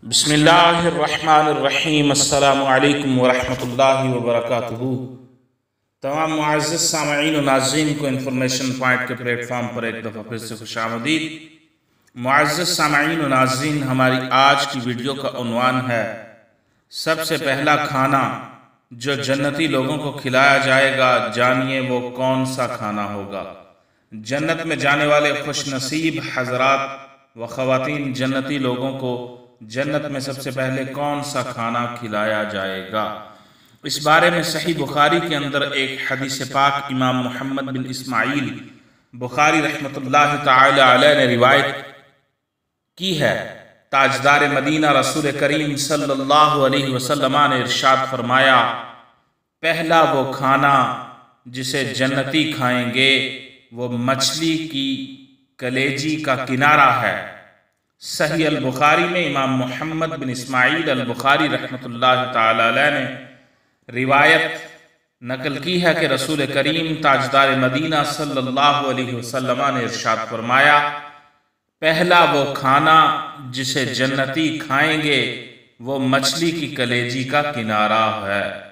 बिस्मिल्लाहिर्रहमानिर्रहीम। अस्सलामु अलैकुम वरहमतुल्लाहि वबरकातुहू। तमाम मुअज़्ज़ज़ सामईन और नाज़रीन को इन्फॉर्मेशन पॉइंट के प्लेटफॉर्म पर एक दफ़ा फिर से खुशामदीद। मुअज़्ज़ज़ सामईन और नाज़रीन, हमारी आज की वीडियो का उन्वान है सबसे पहला खाना जो जन्नती लोगों को खिलाया जाएगा, जानिए वो कौन सा खाना होगा। जन्नत में जाने वाले खुशनसीब हज़रात व ख़वातीन जन्नती लोगों को जन्नत में सबसे पहले कौन सा खाना खिलाया जाएगा, इस बारे में सही बुखारी के अंदर एक हदीस पाक इमाम मुहम्मद बिन इस्माइल बुखारी रहमतुल्लाह ताला अलैह ने रिवायत की है। ताजदार मदीना रसूल करीम सल्लल्लाहु अलैहि वसल्लम ने इरशाद फरमाया, पहला वो खाना जिसे जन्नती खाएंगे वो मछली की कलेजी का किनारा है। सही अल बुखारी में इमाम मुहम्मद बिन इस्माइल अल बुखारी रहमतुल्लाह ताला अलैह ने रिवायत नकल की है कि रसूल करीम ताजदार मदीना सल्लल्लाहु अलैहि वसल्लम ने इरशाद फरमाया, पहला वो खाना जिसे जन्नती खाएंगे वो मछली की कलेजी का किनारा है।